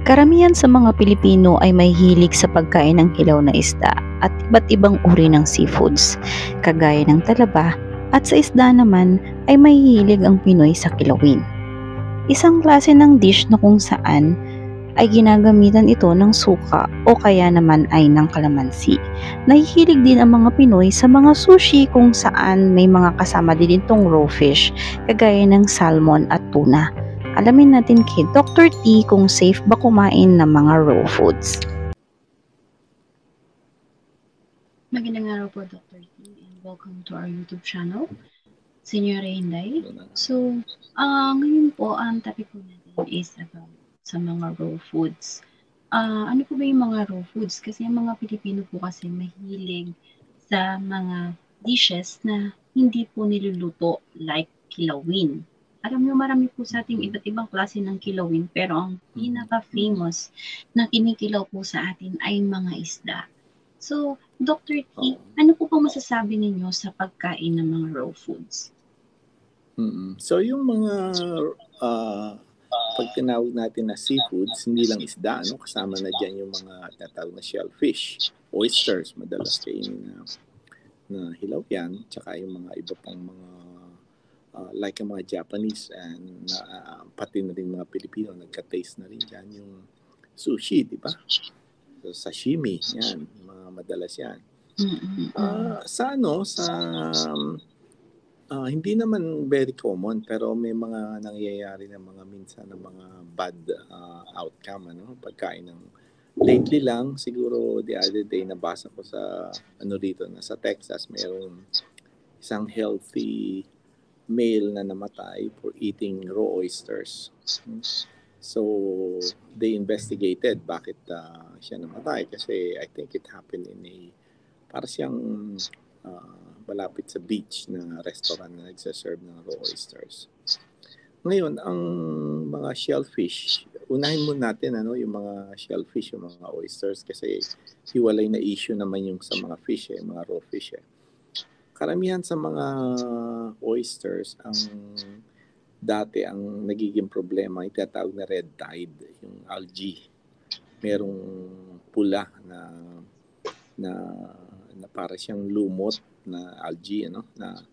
Karamihan sa mga Pilipino ay may hilig sa pagkain ng hilaw na isda at iba't ibang uri ng seafoods, kagaya ng talaba, at sa isda naman ay may hilig ang Pinoy sa kilawin. Isang klase ng dish na kung saan ay ginagamitan ito ng suka o kaya naman ay ng kalamansi. Nahihilig din ang mga Pinoy sa mga sushi kung saan may mga kasama din itong raw fish kagaya ng salmon at tuna. Alamin natin kay Dr. T kung safe ba kumain ng mga raw foods. Magandang araw po, Dr. T, and welcome to our YouTube channel, Senyora Hinday. So, ngayon po, ang topic po natin is about sa mga raw foods. Ano po ba yung mga raw foods? Kasi yung mga Pilipino po kasi mahilig sa mga dishes na hindi po niluluto like kilawin. Alam nyo, marami po sa ating iba't ibang klase ng kilawin, pero ang pinaka-famous na kinikilaw po sa atin ay mga isda. So, Dr. T, ano po bang masasabi ninyo sa pagkain ng mga raw foods? So yung mga pag tinawag natin na seafoods, hindi lang isda, no? Kasama na dyan yung mga tinatawag na shellfish, oysters, madalas kainin na hilaw yan, tsaka yung mga iba pang mga like yung mga Japanese and pati na rin mga Pilipino, nagka-taste na rin dyan yung sushi, di ba? So, sashimi, yan, mga madalas yan. Hindi naman very common, pero may mga nangyayari na mga minsan ng mga bad outcome, pagkain ng lately lang, siguro the other day nabasa ko sa dito na sa Texas, mayroong isang healthy male na namatay for eating raw oysters. So they investigated bakit siya namatay, kasi I think it happened in para siyang malapit sa beach na restaurant na nagsaserve ng raw oysters. Ngayon, ang mga shellfish, unahin muna natin yung mga shellfish, yung mga oysters, kasi hiwalay na issue naman yung sa mga fish, mga raw fish. Karamihan sa mga oysters, dati ang nagiging problema ay tinatawag na red tide, yung algae. Merong pula na para siyang lumot na algae, na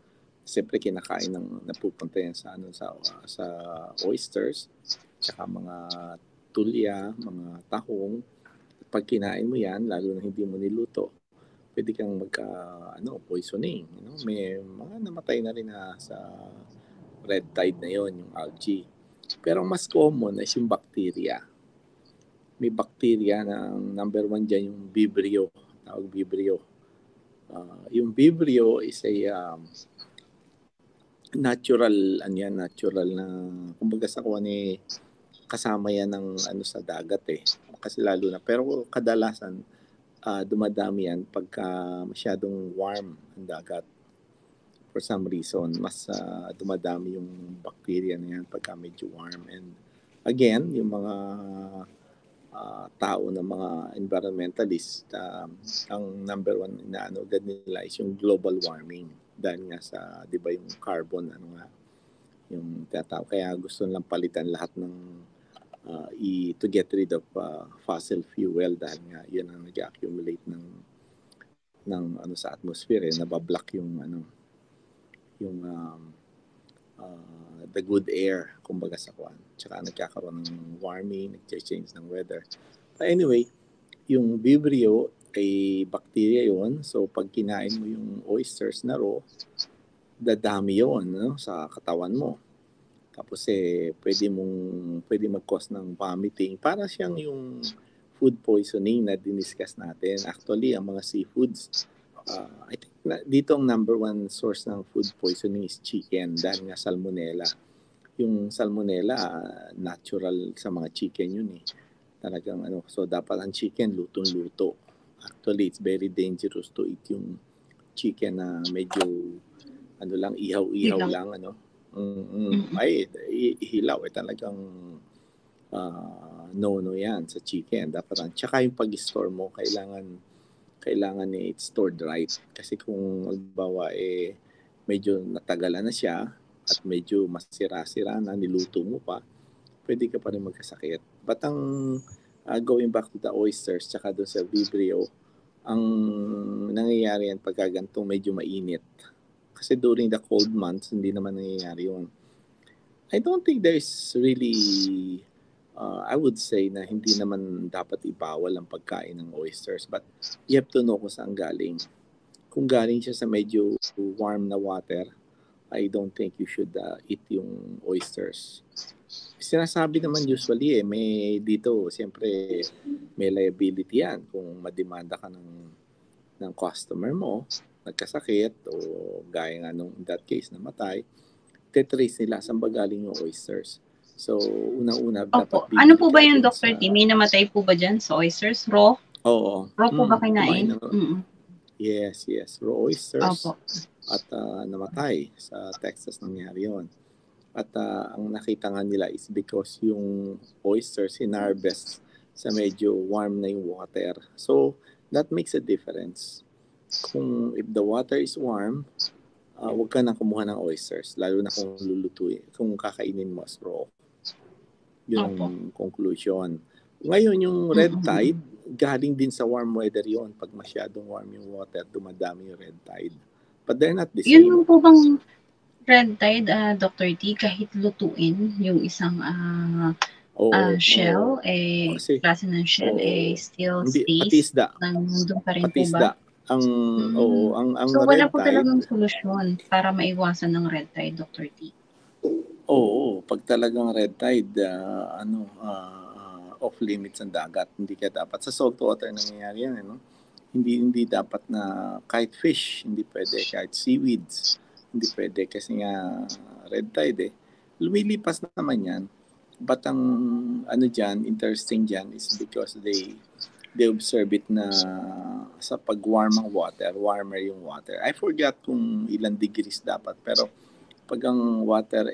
siyempre kinakain ng napupunta yan sa oysters, tsaka mga tulya, mga tahong. Pag kinain mo yan, lalo na hindi mo niluto, pwede kang poisoning. May mga namatay na rin sa red tide na yon, yung algae. Pero mas common ay yung bacteria. May bacteria na number 1 dyan, yung Vibrio. Tawag Vibrio. Yung Vibrio is a natural na, kumbaga sa kuha ni kasama yan ng sa dagat kasi lalo na, pero kadalasan dumadami yan pagka masyadong warm ang dagat. For some reason, mas dumadami yung bacteria na yan pagka medyo warm. And again, yung mga tao na mga environmentalist, ang number 1 na agad nila is yung global warming, dahil nga sa, di ba, yung carbon, yung tinatawag, kaya gusto nilang palitan lahat ng to get rid of fossil fuel, dahil nga yun ang nag-accumulate ng sa atmosphere, nabablock yung the good air, kumbaga sa kwan. Tsaka nagkakaroon ng warming, nag-change ng weather. But anyway, yung Vibrio ay bacteria yon. So pag kinain mo yung oysters na raw, dadami yon sa katawan mo. Tapos pwede mag-cause ng vomiting. Para siyang yung food poisoning na diniscuss natin. Actually, ang mga seafoods, I think dito ang number 1 source ng food poisoning is chicken, dahil nga salmonella. Yung salmonella, natural sa mga chicken yun Talagang so dapat ang chicken lutong-luto. Actually, it's very dangerous to eat yung chicken na medyo ihaw-ihaw lang Ay, hilaw talagang no yan sa chicken. Dapat tsaka yung pag-store mo, kailangan it's stored right. Kasi kung halimbawa medyo natagalan na siya at medyo masira-sira na, niluto mo pa, pwede ka pa rin magkasakit. But ang going back to the oysters tsaka doon sa Vibrio, ang nangyayari yan pagka ganito medyo mainit. Kasi during the cold months, hindi naman nangyayari yun. I don't think there's really, I would say na hindi naman dapat ibawal ang pagkain ng oysters. But you have to know kung saan galing. Kung galing siya sa medyo warm na water, I don't think you should eat yung oysters. Sinasabi naman usually may dito, siyempre may liability yan kung mademanda ka ng customer mo, nagkasakit o gaya nga nung in that case namatay, tetrace nila saan ba galing yung oysters. So, unang-una dapat Ano po ba yung dun Dr. T? May namatay po ba dyan sa oysters? Raw? Oo. Raw po ba kinain? Yes. Raw oysters. Opo. At namatay sa Texas nangyari yun. At ang nakita nga nila is because yung oysters hinarvest sa medyo warm na yung water. So, that makes a difference. Kung if the water is warm, huwag ka na kumuha ng oysters, lalo na kung lulutuin, kung kakainin mo as raw. Yun ang conclusion. Ngayon, yung red tide, galing din sa warm weather yon. Pag masyadong warm yung water, dumadami yung red tide. But they're not the same. Yun po bang red tide, Dr. T, kahit lutuin yung isang shell, klase ng shell, still stays, nandun pa rin po ba? Ang so, red wala po tide, talagang solusyon para maiwasan ng red tide, Dr. T? Oo, pag talagang red tide, off limits ang dagat, hindi ka dapat. Sa salt water nangyayari yan, no? Hindi dapat na kahit fish, hindi pwede, kahit seaweeds, hindi pwede kasi nga red tide lumilipas na naman yan. But ang interesting dyan is because they observe it na sa pag-warm ang water, warmer yung water. I forgot kung ilang degrees dapat, pero pag ang water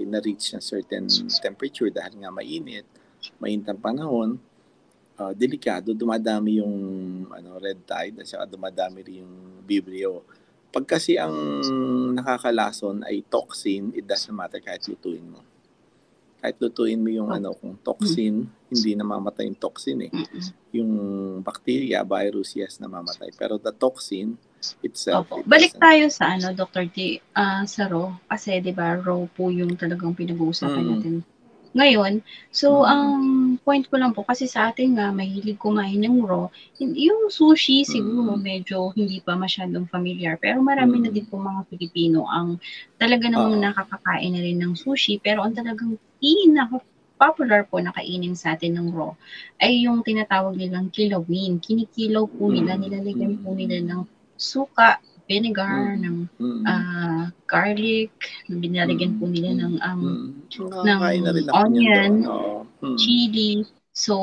na-reach na certain temperature dahil nga mainit ang panahon, delikado, dumadami yung red tide at saka dumadami rin yung Vibrio. Pag kasi ang nakakalason ay toxin, it doesn't matter kahit lutuin mo. Kahit lutuin mo yung kung toxin, hindi namamatay yung toxin Yung bacteria, virus, yes, namamatay. Pero the toxin itself. Balik tayo sa Dr. T, sa raw. Kasi 'di ba raw po yung talagang pinag-uusapan natin ngayon. So, ang point ko lang po, kasi sa atin nga, mahilig kumain ng raw, yung sushi siguro medyo hindi pa masyadong familiar. Pero marami na din po mga Pilipino ang talaga namang nakakakain na rin ng sushi. Pero ang talagang popular po na kainin sa atin ng raw ay yung tinatawag nilang kilawin. Kinikilaw po nila, nilalagyan po nila ng suka, vinegar, ng garlic, binalagyan po nila ng onion, chili. So,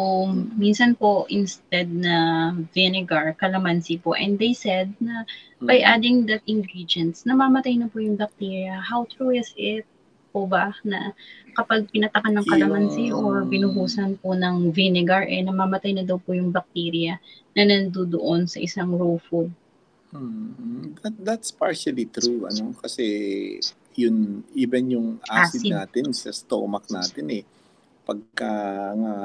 minsan po, instead na vinegar, calamansi po. And they said na by adding that ingredients, namamatay na po yung bacteria. How true is it po ba na kapag pinatakan ng calamansi or binuhusan po ng vinegar, namamatay na daw po yung bacteria na nandoon sa isang raw food? That's partially true, kasi yun, even yung acid natin sa stomach natin pagka nga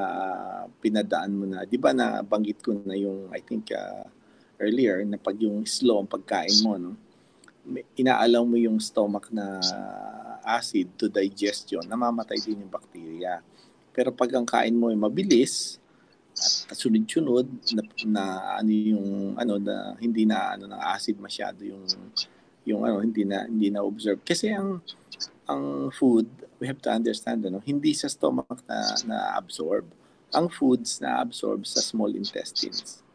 pinadaan mo na, di ba nabanggit ko na yung, I think earlier, na pag yung slow ang pagkain mo, inaalaw mo yung stomach na acid to digestion, namamatay din yung bacteria. Pero pag ang kain mo ay mabilis, at sunod-sunod na hindi na ng acid masyado yung hindi na observe kasi ang food, we have to understand hindi sa stomach na absorb. Ang foods na absorb sa small intestines,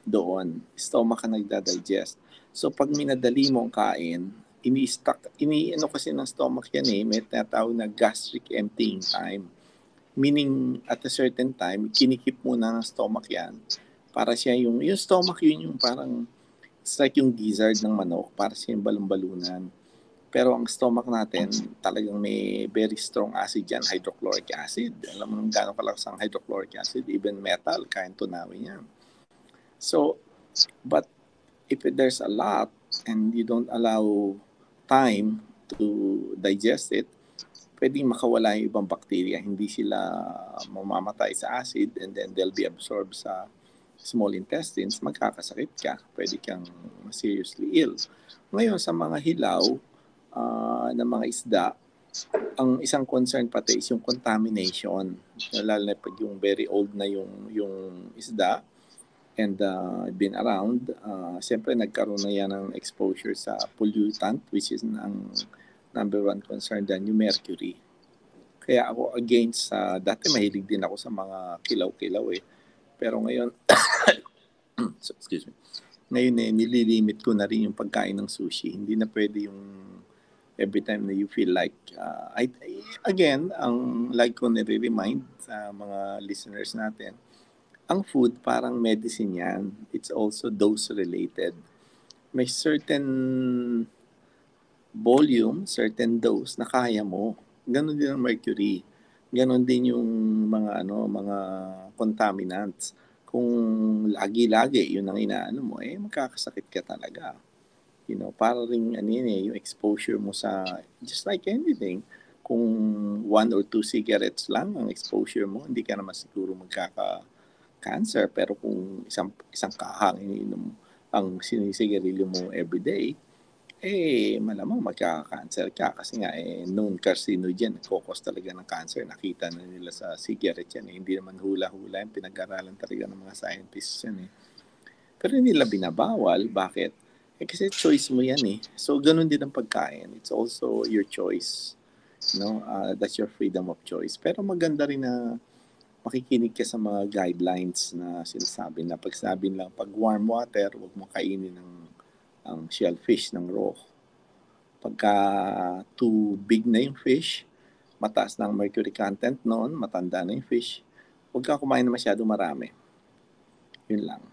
doon stomach ka nagda-digest. So pag minadali mo ang kain, kasi ng stomach yan may tinatawag na gastric emptying time. Meaning, at a certain time, kinikip muna ng stomach yan para siya yung stomach yung parang it's like yung gizzard ng manok, para siya yung balon-balunan. Pero ang stomach natin, talagang may very strong acid yan, hydrochloric acid. Alam mo gano'ng kalakas ang hydrochloric acid, even metal, kayang tunawin yan. So, but if there's a lot and you don't allow time to digest it, pwedeng makawala yung ibang bacteria. Hindi sila mamamatay sa acid and then they'll be absorbed sa small intestines, magkakasakit ka. Pwede kang seriously ill. Ngayon, sa mga hilaw ng mga isda, ang isang concern pati is yung contamination. Lalo na pag yung very old na yung isda and been around, siyempre nagkaroon na yan ng exposure sa pollutant, which is ang number one concern dyan, yung mercury. Kaya ako against, dati mahilig din ako sa mga kilaw-kilaw eh. Pero ngayon, so, excuse me, ngayon nililimit ko na rin yung pagkain ng sushi. Hindi na pwede yung every time na you feel like, again, ang like ko nire-remind sa mga listeners natin, ang food parang medicine yan. It's also dose-related. May certain volume, certain dose na kaya mo. Ganon din ang mercury. Ganon din yung mga contaminants. Kung lagi-lagi yun ang inaano mo, magkakasakit ka talaga. Para ring yung exposure mo sa, just like anything, kung 1 or 2 cigarettes lang ang exposure mo, hindi ka naman siguro magkaka-cancer. Pero kung isang kahang iniinom ang sinisigarilyo mo everyday, malamang magkaka-cancer ka kasi nga known carcinogen, nagkokos talaga ng cancer. Nakita na nila sa cigarette yan. Hindi naman hula-hula yung pinag-aralan talaga ng mga scientists yan. Pero hindi nila binabawal. Bakit? Kasi choice mo yan eh. So, ganun din ang pagkain. It's also your choice. That's your freedom of choice. Pero maganda rin na makikinig ka sa mga guidelines na sinasabi na pag warm water, huwag mo kainin ang shellfish ng raw. Pagka too big na yung fish, mataas na ang mercury content noon, matanda na yung fish, huwag ka kumain na masyado marami. Yun lang.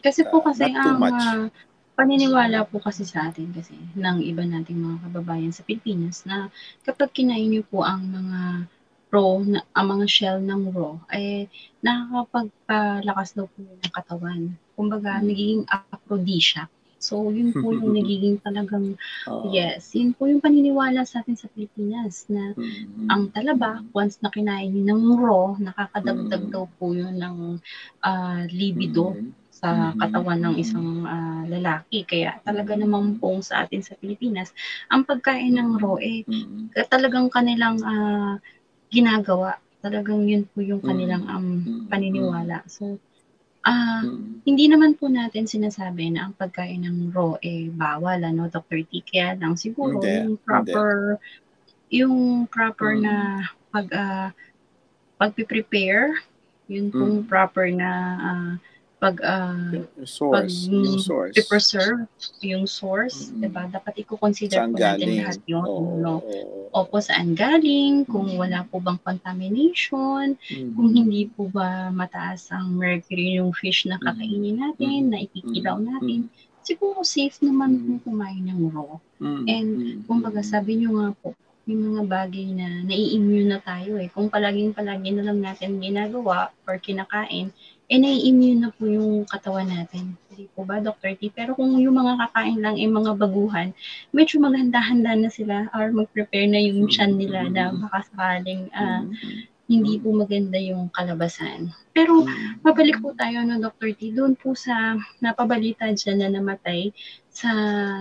Kasi ang paniniwala po kasi sa atin kasi ng iba nating mga kababayan sa Pilipinas na kapag kinain niyo po ang mga raw, ang mga shell ng raw, nakakapagpalakas daw po ng katawan. Kumbaga, nagiging aphrodisiac. So, yun po yung nagiging talagang, yes, yun po yung paniniwala sa atin sa Pilipinas na ang talaba, once na kinain nyo ng raw, nakakadagdag daw po yun ng libido sa katawan ng isang lalaki. Kaya talaga naman pong sa atin sa Pilipinas, ang pagkain ng raw, talagang kanilang ginagawa. Talagang yun po yung kanilang paniniwala. So, hindi naman po natin sinasabi na ang pagkain ng raw bawal, Dr. T. Kaya lang siguro yung proper na pag-prepare, yun pong proper na pag-preserve yung source, diba? Dapat i-consider po natin lahat yun. Opo, saan galing, kung wala po bang contamination, kung hindi po ba mataas ang mercury yung fish na kakainin natin, na ikikilaw natin, siguro safe naman po kumain ng raw. And kumbaga sabi nyo nga po, yung mga bagay na nai-immune na tayo Kung palagi na lang natin ginagawa or kinakain, nai-immune na po yung katawan natin. Hindi po ba, Dr. T? Pero kung yung mga kakain lang mga baguhan, medyo maghanda-handa na sila or mag-prepare na yung tiyan nila na baka sakaling hindi po maganda yung kalabasan. Pero mabalik po tayo, Dr. T, doon po sa napabalita dyan na namatay sa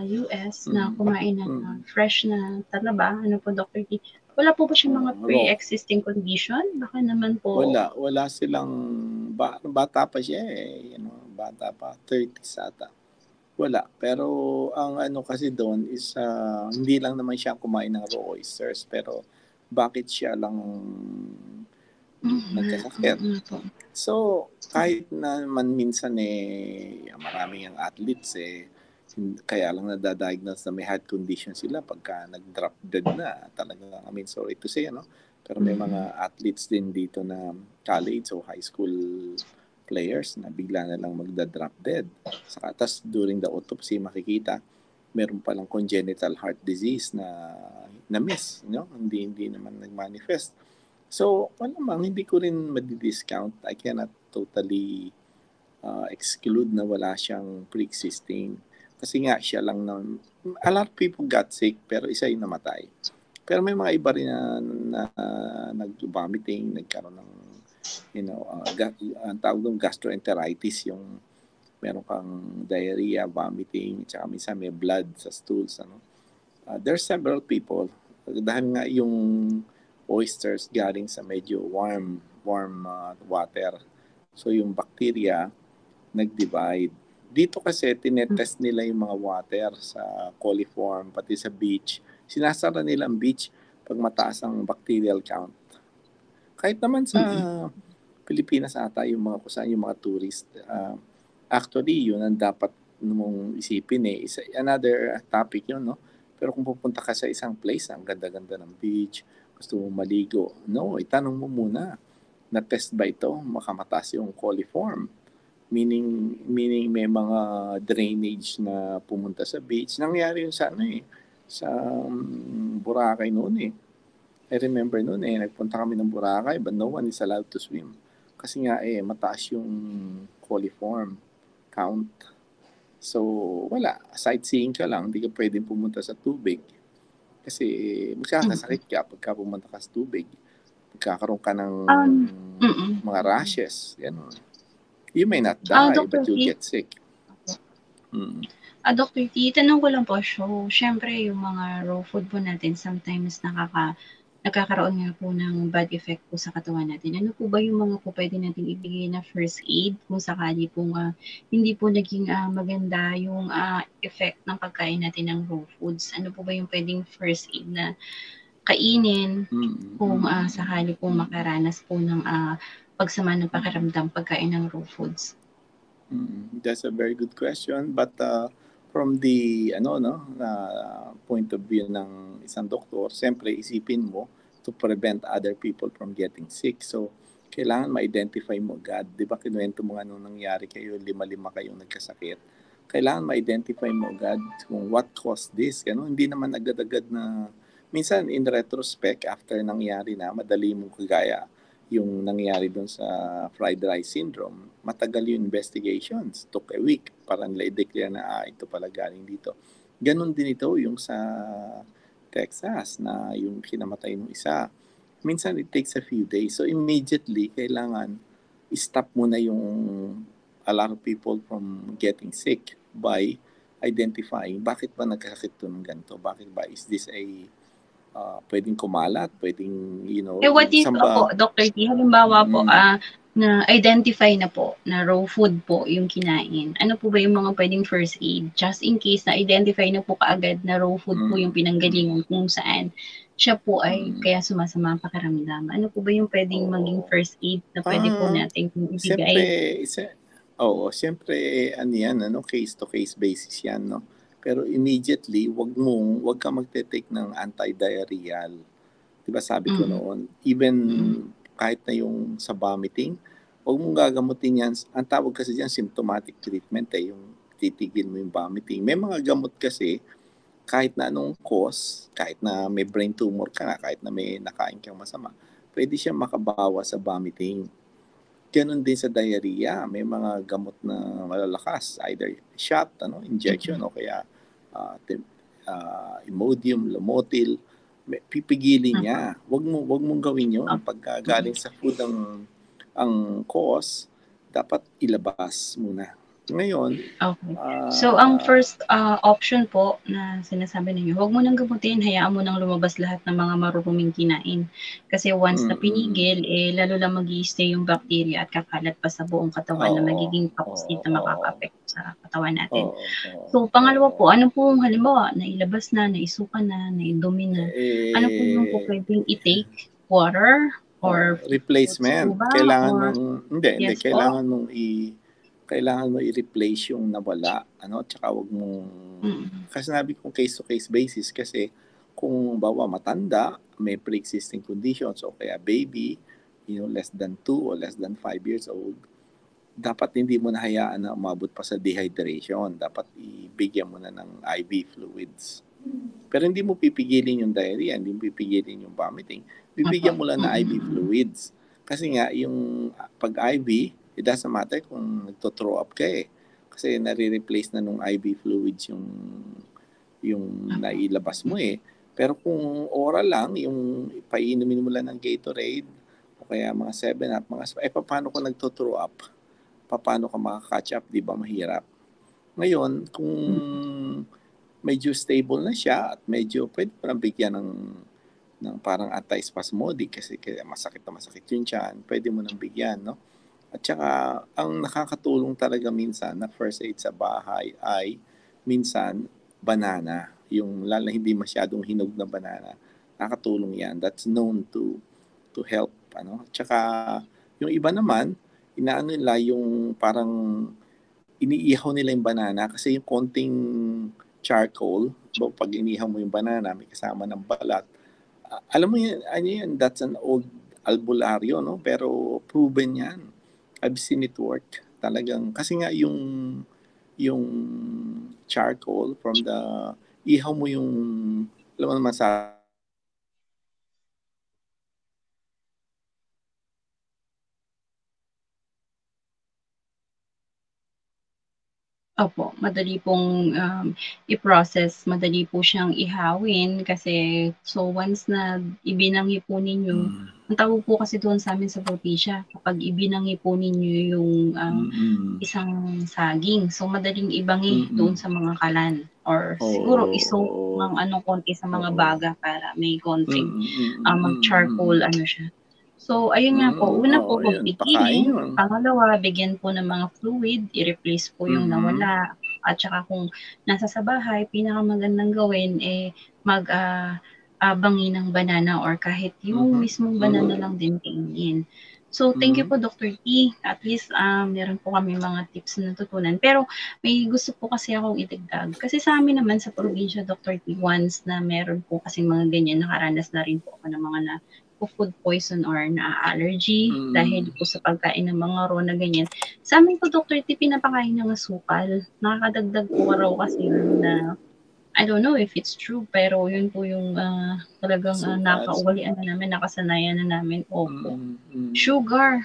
US na kumain ng fresh na talaba. Ano po, Dr. T? Wala po ba siyang mga pre-existing condition? Baka naman po. Wala silang, bata pa siya bata pa, 30s ata. Wala. Pero ang kasi doon is, hindi lang naman siya kumain ng raw oysters, pero bakit siya lang nagkasakit. So, kahit naman minsan maraming ang athletes kaya lang nadadiagnose na may heart condition sila pagka nag-drop dead na. Talagang, sorry to say, pero may mga athletes din dito na college o high school players na bigla na lang magda-drop dead. Tapos during the autopsy, makikita, meron palang congenital heart disease na miss, hindi naman nag-manifest. So, hindi ko rin madi-discount. I cannot totally exclude na wala siyang pre-existing. Kasi nga, siya lang a lot of people got sick, pero isa yung namatay. Pero may mga iba rin na nag-vomiting, nagkaroon ng ang tawag doon gastroenteritis, yung meron kang diarrhea, vomiting, tsaka minsan may blood sa stools. There's several people. Dahil nga yung oysters galing sa medyo warm water. So yung bacteria nag-divide. Dito kasi tinetest nila yung mga water sa coliform, pati sa beach. Sinasara nila ang beach pag mataas ang bacterial count. Kahit naman sa Pilipinas ata yung mga kusan yung mga tourist. Actually, yun ang dapat mong isipin eh. Another topic yun, no? Pero kung pupunta ka sa isang place, ang ganda-ganda ng beach, gusto mo maligo, no, itanong mo muna, na-test ba ito? Makamataas yung coliform. Meaning may mga drainage na pumunta sa beach. Nangyari yun sa sa Boracay noon eh. I remember noon nagpunta kami ng Boracay but no one is allowed to swim. Kasi nga mataas yung coliform count. So, wala. Sightseeing ka lang. Hindi ka pwedeng pumunta sa tubig. Kasi magkakasakit ka pagka pumunta ka sa tubig. Magkakaroon ka ng mga rashes. Ganun. You may not die, but you'll get sick. Dr. T, tanong ko lang po, syempre yung mga raw food po natin sometimes nagkakaroon nga po ng bad effect po sa katawan natin. Ano po ba yung mga po pwede natin ibigay na first aid kung sakali po hindi po naging maganda yung effect ng pagkain natin ng raw foods? Ano po ba yung pwedeng first aid na kainin kung sakali po makaranas po ng pagsama ng pakiramdam pagkain ng raw foods? That's a very good question, but from the point of view ng isang doktor, siyempre isipin mo to prevent other people from getting sick. So, kailangan ma-identify mo agad. Di ba kinuwento mo nung nangyari kayo, 5 kayong nagkasakit. Kailangan ma-identify mo agad kung what caused this. Hindi naman agad-agad na, minsan in retrospect, after nangyari na, madali mong kagaya yung nangyari doon sa fried rice syndrome, matagal yung investigations. Took a week para nila i-declare na ito pala galing dito. Ganon din ito yung sa Texas na yung kinamatay ng isa. Minsan it takes a few days. So immediately, kailangan stop muna yung a lot of people from getting sick by identifying bakit ba nagkakasakit to ng ganito? Bakit ba? Is this a pwedeng kumalat, pwedeng, what if, Dr. T, halimbawa po, na-identify na po, na raw food po yung kinain. Ano po ba yung mga pwedeng first aid? Just in case na-identify na po kaagad na raw food po yung pinanggalingan kung saan siya po ay kaya sumasama ang pakiramdam. Ano po ba yung pwedeng maging first aid na pwede po natin ibigay? Siyempre, case-to-case basis yan, no? Pero immediately, wag ka magte-take ng anti-diarrheal. 'Di ba sabi ko noon, even kahit na yung sa vomiting, wag mong gagamutin yan. Ang tawag kasi diyan symptomatic treatment yung titigil mo yung vomiting. May mga gamot kasi kahit na anong cause, kahit na may brain tumor ka na, kahit na may nakain kang masama, pwede siya makabawas sa vomiting. Ganon din sa diarrhea, may mga gamot na malalakas, either shot, injection o kaya Imodium, Lomotil, pipigilin niya. Wag mong gawin 'yon. Pagka galing sa food ang cause, dapat ilabas muna. Ngayon, so ang first option po na sinasabi ninyo, huwag mo nang gamutin, hayaan mo nang lumabas lahat ng mga maruruming kinain. Kasi once na pinigil, lalo lang mag-i-stay yung bacteria at kakalat pa sa buong katawan na magiging toxic na makaka-apekto sa katawan natin. So pangalawa po, ano po halimbawa, nailabas na, naisukan na, naidumi na, ano po yung po pwedeng i-take? Water? Or replacement. Kailangan mo i-replace yung nawala, tsaka wag mong kasi sabi kong case-to-case basis kasi kung bawa matanda, may pre-existing conditions o kaya baby, less than 2 or less than 5 years old, dapat hindi mo na hayaan na umabot pa sa dehydration. Dapat ibigyan mo na ng IV fluids. Pero hindi mo pipigilin yung diarrhea, hindi mo pipigilin yung vomiting. Bibigyan mo lang na IV fluids. Kasi nga, yung pag-IV, it doesn't matter kung nagto-throw up ka Kasi nare-replace na nung IV fluids yung nailabas mo Pero kung oral lang, yung painumin mo lang ng Gatorade, o kaya mga 7-Up, paano kung nagto-throw up? Paano ka makaka-catch up, di ba mahirap? Ngayon, kung medyo stable na siya at medyo pwede pa nang bigyan ng parang antispasmodic kasi masakit na masakit yung tiyan, pwede mo nang bigyan, no? At saka, ang nakakatulong talaga minsan na first aid sa bahay ay minsan banana. Yung lalo na hindi masyadong hinog na banana. Nakakatulong yan. That's known to help. Ano? At saka, yung iba naman, inaano nila yung parang iniihaw nila yung banana kasi yung konting charcoal, pag inihaw mo yung banana, may kasama ng balat. Alam mo yan, ano yan, that's an old albularyo, no? Pero proven yan. I've seen it work. Talagang, kasi nga yung charcoal from the, ihaw mo yung, alam mo naman sa, Opo, madali pong, i-process, madali po siyang ihawin kasi so once na ibinanghi po ninyo, ang tawag po kasi doon sa'min sa probinsya kapag ibinanghi po ninyo yung, isang saging, so madaling ibanghi doon sa mga kalan or siguro i-soak ng konti sa mga baga para may konting, mag-charcoal ano siya. So ayun nga po, una po yun, pakain pagpipili, yun. pangalawa bigyan po ng mga fluid, i-replace po yung nawala at saka kung nasa sa bahay pinakamagandang gawin, bangi ng banana or kahit yung mismong banana lang din kainin. So thank you po Dr. T, at least, meron po kaming mga tips na natutunan. Pero may gusto po kasi akong idagdag, kasi sa'min naman sa probinsya Dr. T, once na meron po kasing mga ganyan, nakaranas na rin po ako ng mga food poison or na-allergy dahil po sa pagkain ng mga raw na ganyan. Sa'min po Dr. T, pinapakain ng asukal. Nakakadagdag po raw kasi yun na, I don't know if it's true, pero yun po yung, talagang, nakakaugalian na namin, nakasanayan na namin. Opo. Sugar,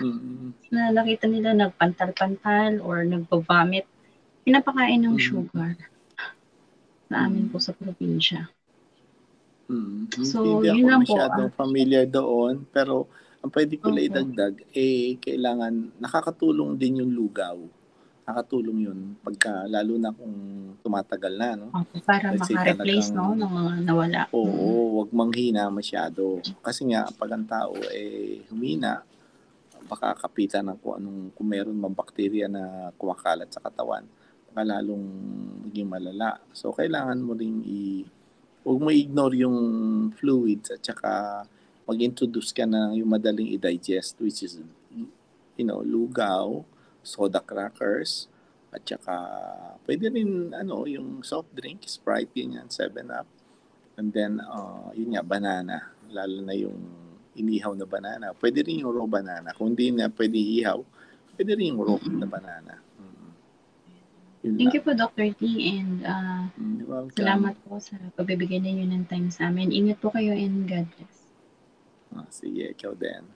na nakita nila nagpantal-pantal or nagva-vomit, pinapakain ng sugar sa amin po sa probinsya. So, Hindi yun ako lang po. masyadong familiar doon, pero ang pwede ko lang idagdag, kailangan, nakakatulong din yung lugaw. Nakakatulong yun, lalo na kung tumatagal na, no? Para Let's say maka-replace, no, ng mga nawala. Oo, wag manghina masyado. Kasi nga, pag ang tao humina, baka kapitan ng kung meron mang bakterya na kumakalat sa katawan, baka lalong maging malala. So, kailangan mo rin huwag mo ignore yung fluids at saka mag-introduce ka na yung madaling i-digest, which is, lugaw, soda crackers, at saka pwede rin yung soft drink, Sprite, ganyan, 7-Up. And then, yun nga, banana. Lalo na yung inihaw na banana. Pwede rin yung raw banana. Kung hindi na pwede ihaw, pwede rin yung raw na banana. Thank you po, Dr. T, and salamat welcome. po sa pagbibigay ninyo ng time sa amin. Ingat po kayo and God bless. Sige, ikaw din.